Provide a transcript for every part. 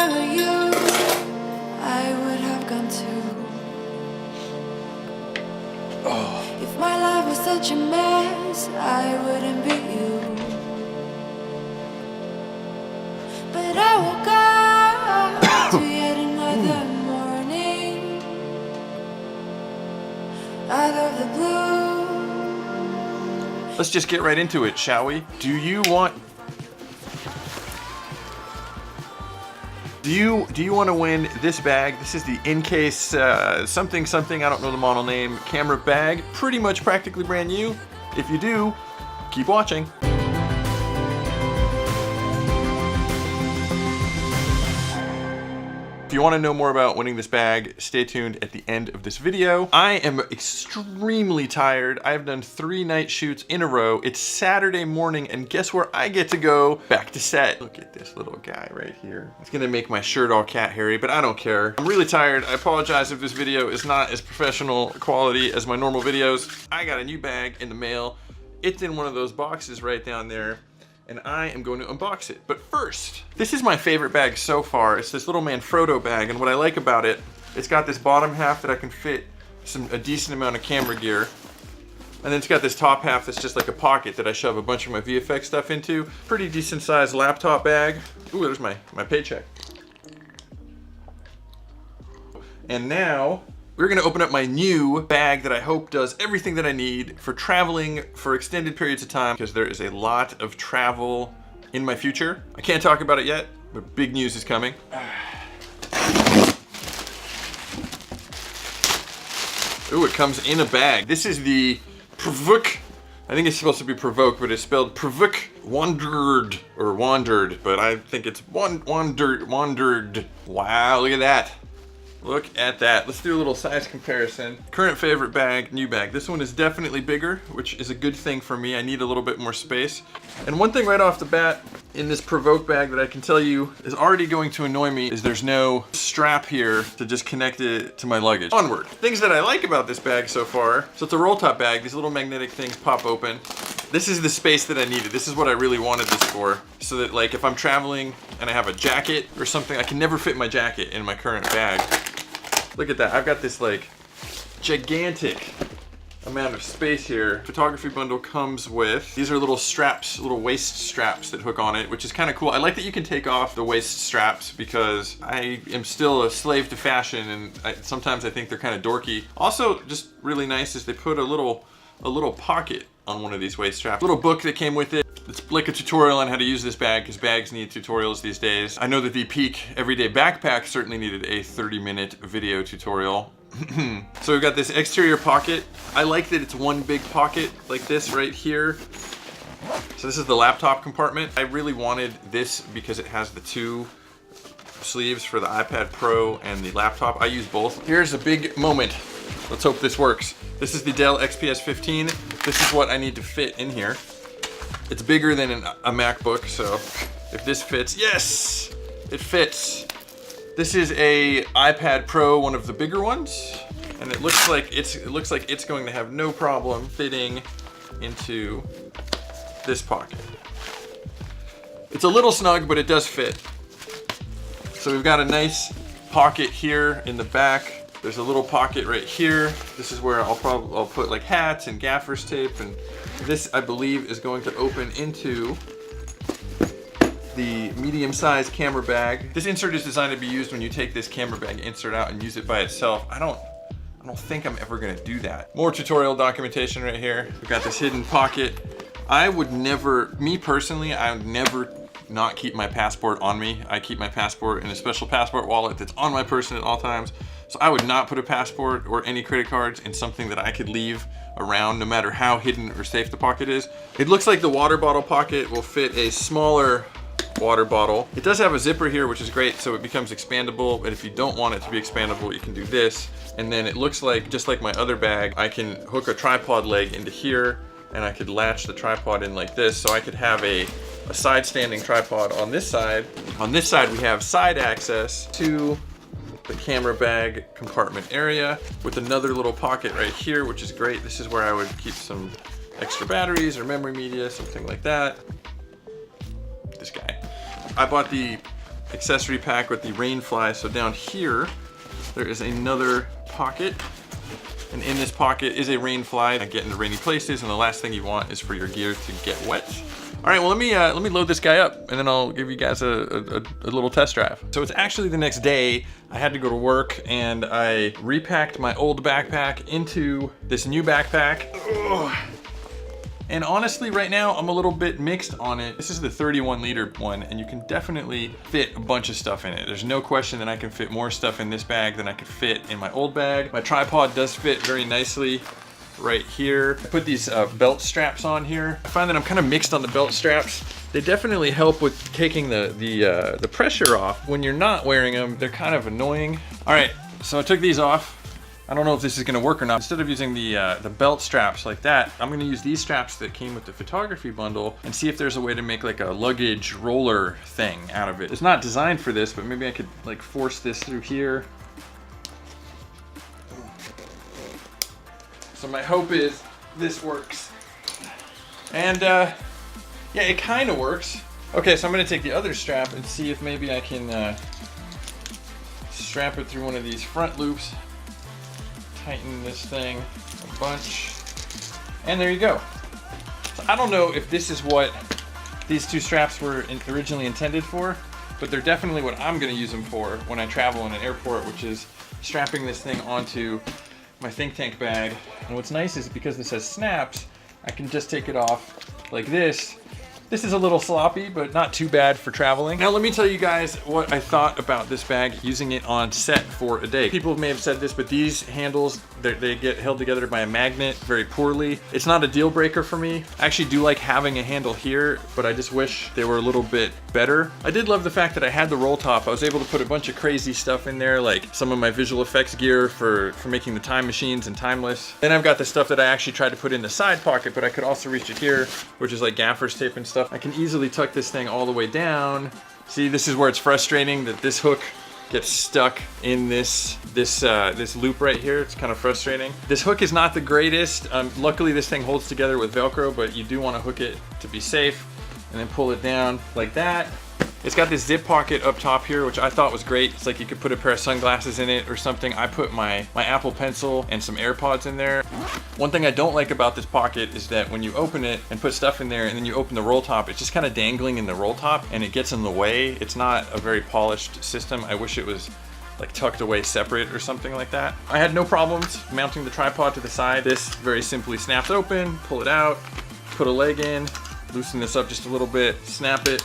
were you, I would have gone too. If my life was such a mess, I wouldn't be you. But I woke up to yet another morning out of the blue. Let's just get right into it, shall we? Do you want to win this bag? This is the In-Case something, I don't know the model name, camera bag. Pretty much practically brand new. If you do, keep watching. If you want to know more about winning this bag, stay tuned at the end of this video. I am extremely tired. I've done 3 night shoots in a row. It's Saturday morning, and guess where I get to go? Back to set. Look at this little guy right here. It's gonna make my shirt all cat hairy, but I don't care. I'm really tired. I apologize if this video is not as professional quality as my normal videos. I got a new bag in the mail. It's in one of those boxes right down there, and I am going to unbox it. But first, this is my favorite bag so far. It's this little Manfrotto bag, and what I like about it, it's got this bottom half that I can fit a decent amount of camera gear, and then it's got this top half that's just like a pocket that I shove a bunch of my VFX stuff into. Pretty decent sized laptop bag. Ooh, there's my paycheck. And now, we're gonna open up my new bag that I hope does everything that I need for traveling for extended periods of time, because there is a lot of travel in my future. I can't talk about it yet, but big news is coming. Ooh, it comes in a bag. This is the PVKE. I think it's supposed to be provoke, but it's spelled PVKE WANDRD, or WANDRD, but I think it's WANDRD. Wow, look at that. Look at that. Let's do a little size comparison. Current favorite bag, new bag. This one is definitely bigger, which is a good thing for me. I need a little bit more space. And one thing right off the bat in this Provoke bag that I can tell you is already going to annoy me is there's no strap here to just connect it to my luggage. Onward. Things that I like about this bag so far. So it's a roll top bag. These little magnetic things pop open. This is the space that I needed. This is what I really wanted this for. So that like if I'm traveling and I have a jacket or something, I can never fit my jacket in my current bag. Look at that, I've got this like gigantic amount of space here. Photography bundle comes with, these are little straps, little waist straps that hook on it, which is kind of cool. I like that you can take off the waist straps because I am still a slave to fashion, and sometimes I think they're kind of dorky. Also, just really nice is they put a little pocket on one of these waist straps. Little book that came with it. It's like a tutorial on how to use this bag, because bags need tutorials these days. I know that the Peak Everyday Backpack certainly needed a 30-minute video tutorial. So we've got this exterior pocket. I like that it's one big pocket like this right here. So this is the laptop compartment. I really wanted this because it has the 2 sleeves for the iPad Pro and the laptop. I use both. Here's a big moment. Let's hope this works. This is the Dell XPS 15. This is what I need to fit in here. It's bigger than a MacBook, so if this fits, yes, it fits. This is a iPad Pro, one of the bigger ones, and it looks like it's going to have no problem fitting into this pocket. It's a little snug, but it does fit. So we've got a nice pocket here in the back. There's a little pocket right here. This is where I'll put like hats and gaffer's tape, and this I believe is going to open into the medium-sized camera bag. This insert is designed to be used when you take this camera bag insert out and use it by itself. I don't think I'm ever gonna do that. More tutorial documentation right here. We've got this hidden pocket. I would never, me personally, I would never not keep my passport on me. I keep my passport in a special passport wallet that's on my person at all times. So I would not put a passport or any credit cards in something that I could leave around, no matter how hidden or safe the pocket is. It looks like the water bottle pocket will fit a smaller water bottle. It does have a zipper here, which is great, so it becomes expandable, but if you don't want it to be expandable, you can do this. And then it looks like, just like my other bag, I can hook a tripod leg into here, and I could latch the tripod in like this, so I could have a side standing tripod on this side. On this side, we have side access to the camera bag compartment area with another little pocket right here, which is great. This is where I would keep some extra batteries or memory media, something like that. This guy. I bought the accessory pack with the rain fly. So down here, there is another pocket. And in this pocket is a rain fly to get into rainy places, and the last thing you want is for your gear to get wet. All right, well, let me load this guy up, and then I'll give you guys a little test drive. So it's actually the next day. I had to go to work, and I repacked my old backpack into this new backpack. Ugh. And honestly, right now, I'm a little bit mixed on it. This is the 31-liter one, and you can definitely fit a bunch of stuff in it. There's no question that I can fit more stuff in this bag than I could fit in my old bag. My tripod does fit very nicely right here. I put these belt straps on here. I find that I'm kind of mixed on the belt straps. They definitely help with taking the pressure off. When you're not wearing them, they're kind of annoying. All right, so I took these off. I don't know if this is gonna work or not. Instead of using the belt straps like that, I'm gonna use these straps that came with the photography bundle and see if there's a way to make like a luggage roller thing out of it. It's not designed for this, but maybe I could like force this through here. So my hope is this works. And yeah, it kind of works. Okay, so I'm gonna take the other strap and see if maybe I can strap it through one of these front loops. Tighten this thing a bunch, and there you go. So I don't know if this is what these two straps were originally intended for, but they're definitely what I'm gonna use them for when I travel in an airport, which is strapping this thing onto my think tank bag. And what's nice is because this has snaps, I can just take it off like this. This is a little sloppy, but not too bad for traveling. Now let me tell you guys what I thought about this bag using it on set for a day. People may have said this, but these handles, they get held together by a magnet very poorly. It's not a deal breaker for me. I actually do like having a handle here, but I just wish they were a little bit better. I did love the fact that I had the roll top. I was able to put a bunch of crazy stuff in there, like some of my visual effects gear for making the time machines and timeless. Then I've got the stuff that I actually tried to put in the side pocket, but I could also reach it here, which is like gaffer's tape and stuff. I can easily tuck this thing all the way down. See, this is where it's frustrating that this hook gets stuck in this loop right here. It's kind of frustrating. This hook is not the greatest. Luckily, this thing holds together with Velcro, but you do want to hook it to be safe, and then pull it down like that. It's got this zip pocket up top here, which I thought was great. It's like you could put a pair of sunglasses in it or something. I put my Apple Pencil and some AirPods in there. One thing I don't like about this pocket is that when you open it and put stuff in there and then you open the roll top, it's just kind of dangling in the roll top and it gets in the way. It's not a very polished system. I wish it was like tucked away separate or something like that. I had no problems mounting the tripod to the side. This very simply snaps open, pull it out, put a leg in, loosen this up just a little bit, snap it,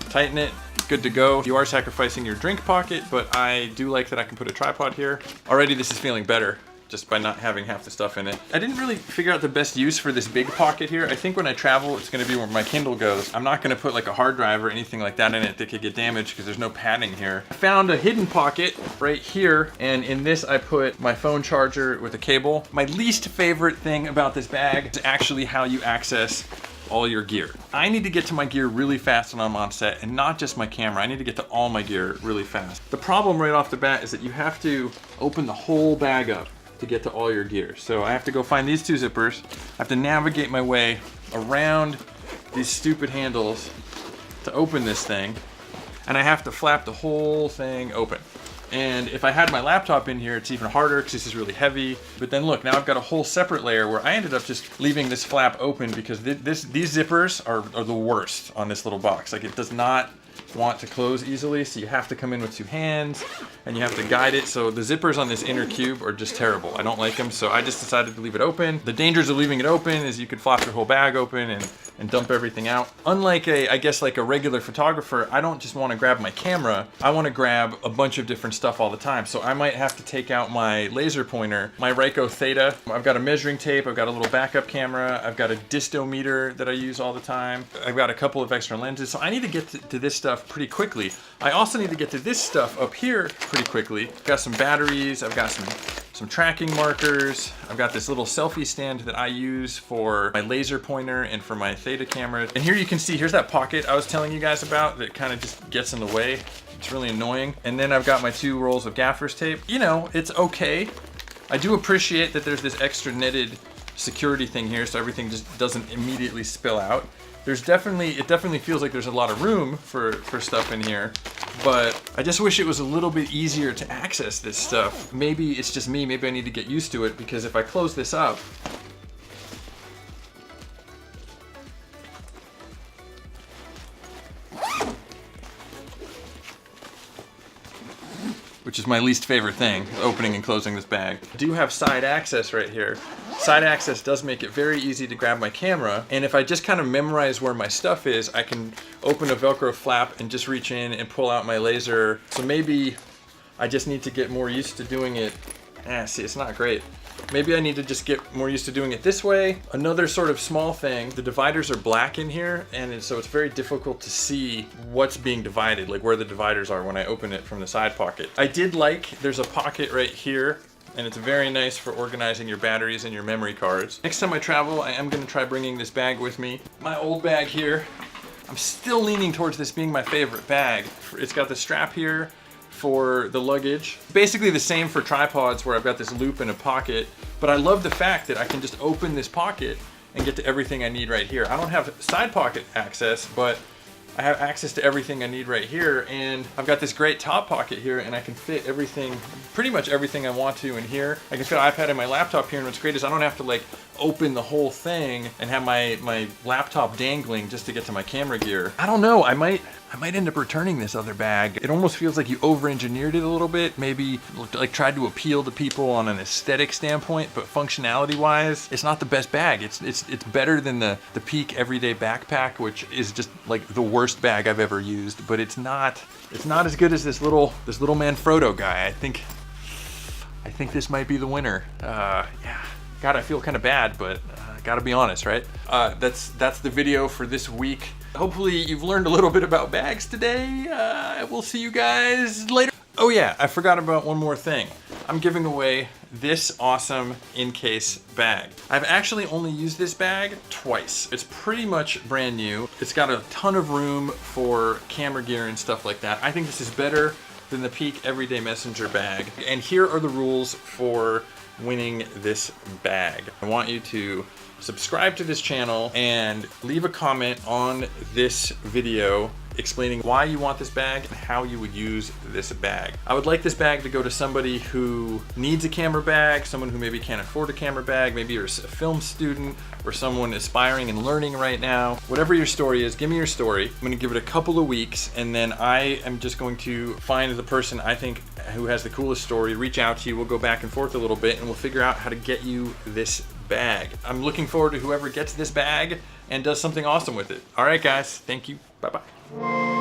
tighten it, good to go. You are sacrificing your drink pocket, but I do like that I can put a tripod here. Already this is feeling better just by not having half the stuff in it. I didn't really figure out the best use for this big pocket here. I think when I travel, it's gonna be where my Kindle goes. I'm not gonna put like a hard drive or anything like that in it that could get damaged because there's no padding here. I found a hidden pocket right here, and in this I put my phone charger with a cable. My least favorite thing about this bag is actually how you access all your gear. I need to get to my gear really fast when I'm on set, and not just my camera. I need to get to all my gear really fast. The problem right off the bat is that you have to open the whole bag up to get to all your gear. So I have to go find these two zippers. I have to navigate my way around these stupid handles to open this thing, and I have to flap the whole thing open. And if I had my laptop in here, it's even harder because this is really heavy. But then look, now I've got a whole separate layer where I ended up just leaving this flap open because these zippers are the worst on this little box. Like, it does not want to close easily, so you have to come in with two hands and you have to guide it. So the zippers on this inner cube are just terrible. I don't like them, so I just decided to leave it open. The dangers of leaving it open is you could flop your whole bag open and dump everything out. Unlike I guess like a regular photographer, I don't just want to grab my camera. I want to grab a bunch of different stuff all the time. So I might have to take out my laser pointer, my Ricoh Theta. I've got a measuring tape. I've got a little backup camera. I've got a distometer that I use all the time. I've got a couple of extra lenses. So I need to get to this stuff pretty quickly. I also need to get to this stuff up here pretty quickly. I've got some batteries. I've got some tracking markers. I've got this little selfie stand that I use for my laser pointer and for my Theta camera. And here you can see, here's that pocket I was telling you guys about that kind of just gets in the way. It's really annoying. And then I've got my 2 rolls of gaffer's tape. You know, it's okay. I do appreciate that there's this extra netted security thing here so everything just doesn't immediately spill out. it definitely feels like there's a lot of room for stuff in here, but I just wish it was a little bit easier to access this stuff. Maybe it's just me, maybe I need to get used to it, because if I close this up, which is my least favorite thing, opening and closing this bag. I do have side access right here. Side access does make it very easy to grab my camera, and if I just kind of memorize where my stuff is, I can open a Velcro flap and just reach in and pull out my laser. So maybe I just need to get more used to doing it. See, it's not great. Maybe I need to just get more used to doing it this way. Another sort of small thing, the dividers are black in here, and so it's very difficult to see what's being divided, like where the dividers are when I open it from the side pocket. I did like, there's a pocket right here, and it's very nice for organizing your batteries and your memory cards. Next time I travel, I am gonna try bringing this bag with me. My old bag here, I'm still leaning towards this being my favorite bag. It's got the strap here for the luggage. Basically the same for tripods, where I've got this loop in a pocket, but I love the fact that I can just open this pocket and get to everything I need right here. I don't have side pocket access, but I have access to everything I need right here, and I've got this great top pocket here, and I can fit everything, pretty much everything I want to in here. I can fit an iPad and my laptop here, and what's great is I don't have to like open the whole thing and have my laptop dangling just to get to my camera gear. I don't know, I might end up returning this other bag. It almost feels like you over-engineered it a little bit, maybe like tried to appeal to people on an aesthetic standpoint, but functionality-wise, it's not the best bag. It's better than the Peak Everyday Backpack, which is just like the worst bag I've ever used, but it's not as good as this little Manfrotto guy. I think this might be the winner. Yeah. God, I feel kind of bad, but gotta be honest, right? That's the video for this week. Hopefully you've learned a little bit about bags today. We'll see you guys later. Oh yeah, I forgot about one more thing. I'm giving away this awesome in-case bag. I've actually only used this bag twice. It's pretty much brand new. It's got a ton of room for camera gear and stuff like that. I think this is better than the Peak Everyday Messenger bag. And here are the rules for winning this bag. I want you to subscribe to this channel and leave a comment on this video explaining why you want this bag and how you would use this bag. I would like this bag to go to somebody who needs a camera bag, someone who maybe can't afford a camera bag, maybe you're a film student or someone aspiring and learning right now. Whatever your story is, give me your story. I'm gonna give it a couple of weeks, and then I am just going to find the person I think who has the coolest story, reach out to you, we'll go back and forth a little bit, and we'll figure out how to get you this bag. I'm looking forward to whoever gets this bag and does something awesome with it. All right, guys, thank you, bye-bye.